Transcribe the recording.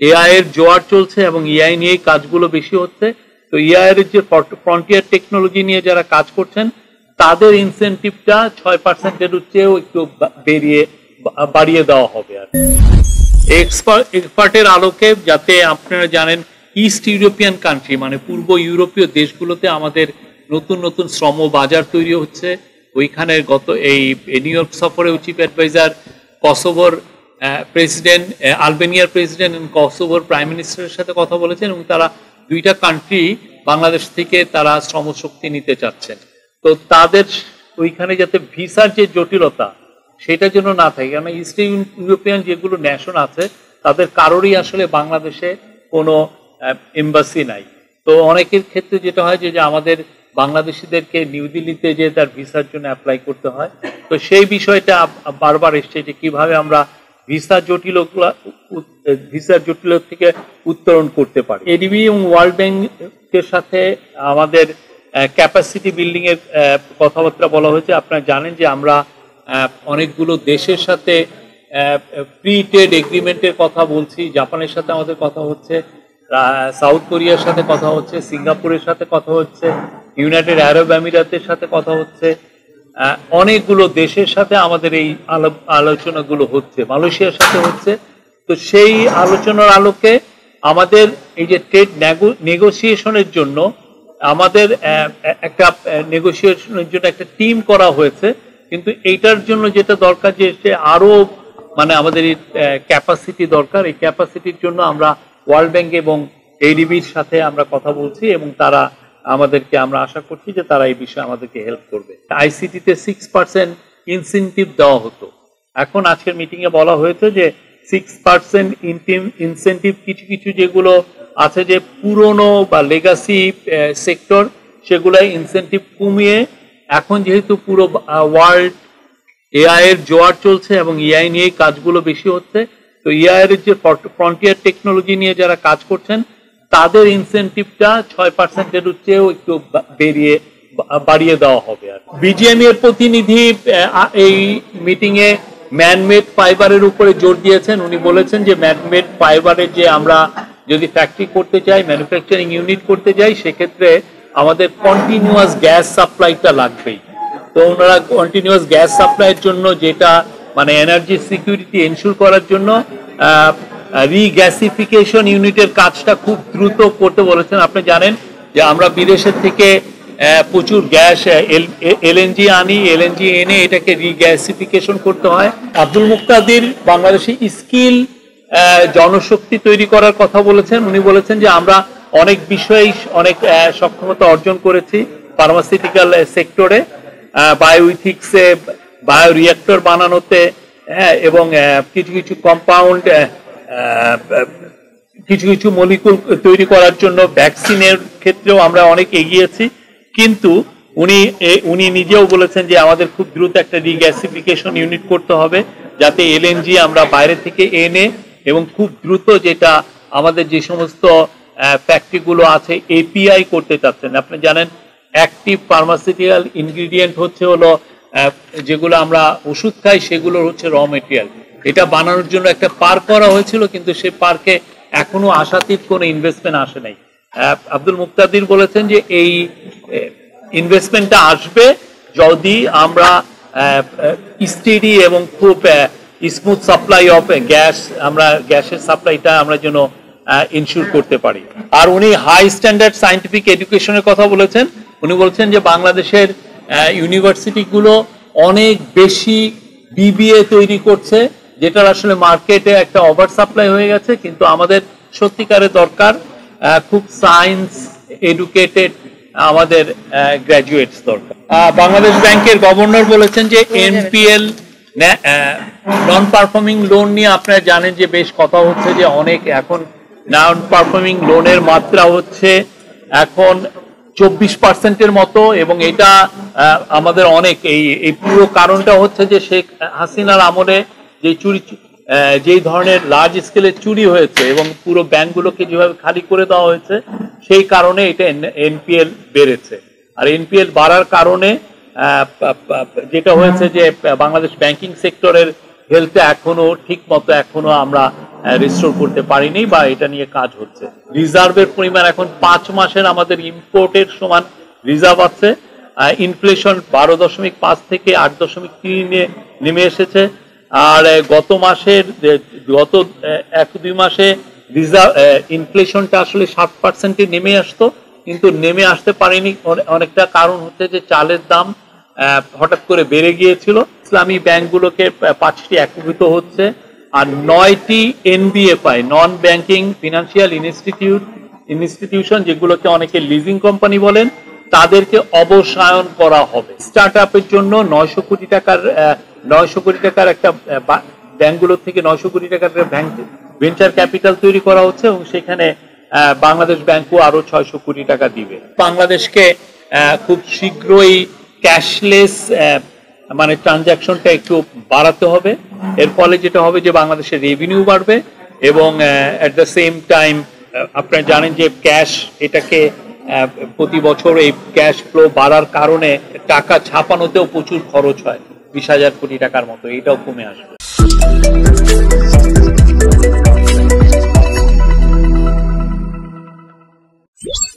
AI এর জোয়ার চলছে এবং এআই নিয়েই কাজগুলো বেশি হচ্ছে। তো এআই এর যে ফ্রন্টিয়ার টেকনোলজি নিয়ে যারা কাজ করছেন তাদের ইনসেনটিভটা 6%-এর চেয়েও একটু বাড়িয়ে দেওয়া হবে। আর এক্সপার্টের আলোকে, যাতে আপনারা জানেন ইস্ট ইউরোপিয়ান কান্ট্রি মানে পূর্ব ইউরোপীয় দেশগুলোতে আমাদের নতুন নতুন শ্রম বাজার তৈরি হচ্ছে। ওইখানে এই নিউ ইয়র্ক সফরে চিফ অ্যাডভাইজার কসোভোর প্রেসিডেন্ট, আলবেনিয়ার প্রেসিডেন্ট এবং কসোভোর প্রাইম মিনিস্টারের সাথে কথা বলেছেন এবং তারা দুইটা কান্ট্রি বাংলাদেশ থেকে তারা শ্রমশক্তি নিতে চাচ্ছেন। তো তাদের ওইখানে যাতে ভিসার যে জটিলতা সেটা যেন না থাকে, কারণ ইস্ট ইউরোপিয়ান যেগুলো ন্যাশন আছে তাদের কারোরই আসলে বাংলাদেশে কোনো এম্বাসি নাই। তো অনেকের ক্ষেত্রে যেটা হয় যে আমাদের বাংলাদেশিদেরকে নিউ দিল্লিতে যে তার ভিসার জন্য অ্যাপ্লাই করতে হয়। তো সেই বিষয়টা বারবার এসছে যে কিভাবে আমরা ভিসার জটিলতা থেকে উত্তরণ করতে পারি। এডিবি এবং ওয়ার্ল্ড ব্যাংকের সাথে আমাদের ক্যাপাসিটি বিল্ডিং এর কথাবার্তা বলা হয়েছে। আপনারা জানেন যে আমরা অনেকগুলো দেশের সাথে ফ্রি ট্রেড এগ্রিমেন্টের কথা বলছি। জাপানের সাথে আমাদের কথা হচ্ছে, সাউথ কোরিয়ার সাথে কথা হচ্ছে, সিঙ্গাপুরের সাথে কথা হচ্ছে, ইউনাইটেড আরব আমিরাতের সাথে কথা হচ্ছে, অনেকগুলো দেশের সাথে আমাদের এই আলোচনাগুলো হচ্ছে, মালয়েশিয়ার সাথে হচ্ছে। তো সেই আলোচনার আলোকে আমাদের এই যে ট্রেড নেগোসিয়েশনের জন্য আমাদের একটা নেগোসিয়েশনের জন্য একটা টিম করা হয়েছে। কিন্তু এইটার জন্য যেটা দরকার যে আরো মানে আমাদের ক্যাপাসিটি দরকার। এই ক্যাপাসিটির জন্য আমরা ওয়ার্ল্ড ব্যাংক এবং এডিবির সাথে আমরা কথা বলছি এবং তারা আমাদেরকে, আমরা আশা করছি যে তারা এই বিষয়ে আমাদেরকে হেল্প করবে। আইসিটিতে 6% ইনসেনটিভ দেওয়া হতো, এখন আজকের মিটিংয়ে বলা হয়েছে যে 6% ইনসেনটিভ কিছু কিছু যেগুলো আছে যে পুরনো বা লেগাসি সেক্টর সেগুলাই ইনসেনটিভ কমিয়ে, এখন যেহেতু পুরো ওয়ার্ল্ড এআই এর জোয়ার চলছে এবং এআই নিয়েই কাজগুলো বেশি হচ্ছে। তো এআই এর যে ফ্রন্টিয়ার টেকনোলজি নিয়ে যারা কাজ করছেন তাদের ইনসেনটিভটা 6%-এর চেয়েও একটু বাড়িয়ে দেওয়া হবে। আর বিজিএমই এর প্রতিনিধি এই মিটিং এ ম্যানমেড ফাইবারের উপরে জোর দিয়েছেন। উনি বলেছেন যে ম্যানমেড ফাইবারের যে আমরা যদি ফ্যাক্টরি করতে চাই, ম্যানুফ্যাকচারিং ইউনিট করতে চাই, সেক্ষেত্রে আমাদের কন্টিনিউয়াস গ্যাস সাপ্লাইটা লাগবেই। তো ওনারা কন্টিনিউয়াস গ্যাস সাপ্লাইয়ের জন্য যেটা মানে এনার্জি সিকিউরিটি এনশিওর করার জন্য রিগ্যাসিফিকেশন ইউনিটের কাজটা খুব দ্রুত করতে বলেছেন। আপনি জানেন যে আমরা বিদেশের থেকে প্রচুর গ্যাস এলএনজি আনি, এলএনজি এনে এটাকে রিগ্যাসিফিকেশন করতে হয়। আব্দুল মুক্তাদির বাংলাদেশে স্কিল জনশক্তি তৈরি করার কথা বলেছেন। উনি বলেছেন যে আমরা অনেক বিষয়ে অনেক সক্ষমতা অর্জন করেছি ফার্মাসিউটিক্যাল সেক্টরে, বায়োইথিক্সে, বায়োরিঅ্যাক্টর বানানোতে, এবং কিছু কিছু কম্পাউন্ড, কিছু কিছু মলিকুল তৈরি করার জন্য ভ্যাকসিনের ক্ষেত্রেও আমরা অনেক এগিয়েছি। কিন্তু উনি নিজেও বলেছেন যে আমাদের খুব দ্রুত একটা রিগ্যাসিফিকেশন ইউনিট করতে হবে, যাতে এলএনজি আমরা বাইরে থেকে এনে এবং খুব দ্রুত যেটা আমাদের যে সমস্ত ফ্যাক্টরিগুলো আছে এপিআই করতে চাচ্ছেন। আপনি জানেন অ্যাক্টিভ ফার্মাসিউটিক্যাল ইনগ্রিডিয়েন্ট হলো যেগুলো আমরা ওষুধ খাই, সেগুলো হচ্ছে র মেটেরিয়াল। এটা বানানোর জন্য একটা পার্ক করা হয়েছিল, কিন্তু সেই পার্কে এখনো আশাতীত কোনো ইনভেস্টমেন্ট আসে নাই। আব্দুল মুক্তাদির বলেছেন যে এই ইনভেস্টমেন্টটা আসবে যদি আমরা স্টেডি এবং খুব স্মুথ সাপ্লাই অফ গ্যাস, আমরা গ্যাসের সাপ্লাইটা আমরা যেন ইনশিওর করতে পারি। আর উনি হাই স্ট্যান্ডার্ড সায়েন্টিফিক এডুকেশনের কথা বলেছেন। উনি বলছেন যে বাংলাদেশের ইউনিভার্সিটিগুলো অনেক বেশি বিবিএ তৈরি করছে, যেটার আসলে মার্কেটে একটা ওভার সাপ্লাই হয়ে গেছে, কিন্তু আমাদের সত্যিকারের দরকার খুব সায়েন্স এডুকেটেড আমাদের গ্র্যাজুয়েটস দরকার। বাংলাদেশ ব্যাংকের গভর্নর বলেছেন যে এনপিএল নন পারফর্মিং লোন নিয়ে আপনারা জানেন যে বেশ কথা হচ্ছে যে অনেক এখন নন পারফর্মিং লোনের মাত্রা হচ্ছে এখন 24%-এর মতো, এবং এটা আমাদের অনেক এই পুরো কারণটা হচ্ছে যে শেখ হাসিনার আমলে যে যেই ধরনের লার্জ স্কেলে চুরি হয়েছে এবং পুরো ব্যাংকগুলোকে যেভাবে খালি করে দেওয়া হয়েছে, সেই কারণে এটা এনপিএল বেড়েছে। আর এনপিএল বাড়ার কারণে যেটা হয়েছে যে বাংলাদেশ ব্যাংকিং সেক্টরের হেলথে এখনো ঠিক মতো আমরা রিস্টোর করতে পারিনি বা এটা নিয়ে কাজ হচ্ছে। রিজার্ভের পরিমাণ এখন 5 মাসের আমাদের ইম্পোর্টের সমান রিজার্ভ আছে। ইনফ্লেশন 12.5 থেকে 8.3 নেমে এসেছে। আর গত 1-2 মাসে রিজার্ভ ইনফ্লেশনটা আসলে 7% নেমে আসতো, কিন্তু নেমে আসতে পারেনি। অনেকটা কারণ হচ্ছে যে চালের দাম হঠাৎ করে বেড়ে গিয়েছিল। ইসলামী ব্যাংকগুলোকে 5টি একীভূত হচ্ছে, আর 9টি NBFI, non banking financial institution, যেগুলোকে অনেকে লিজিং কোম্পানি বলেন, তাদেরকে অবসায়ন করা হবে। স্টার্ট আপের জন্য 900 কোটি টাকার একটা ব্যাংকগুলোর থেকে 900 কোটি টাকার ভেঞ্চার ক্যাপিটাল তৈরি করা হচ্ছে, এবং সেখানে বাংলাদেশ ব্যাংকও আরো 600 কোটি টাকা দিবে। বাংলাদেশকে খুব শীঘ্রই ক্যাশলেস মানে ট্রানজাকশনটা একটু বাড়াতে হবে। এর ফলে যেটা হবে যে বাংলাদেশের রেভিনিউ বাড়বে, এবং অ্যাট দ্য সেম টাইম আপনারা জানেন যে ক্যাশ, এটাকে প্রতি বছর এই ক্যাশ ফ্লো বাড়ার কারণে টাকা ছাপানোতেও প্রচুর খরচ হয়, 20,000 কোটি টাকার মতো, এটাও কমে আসবে।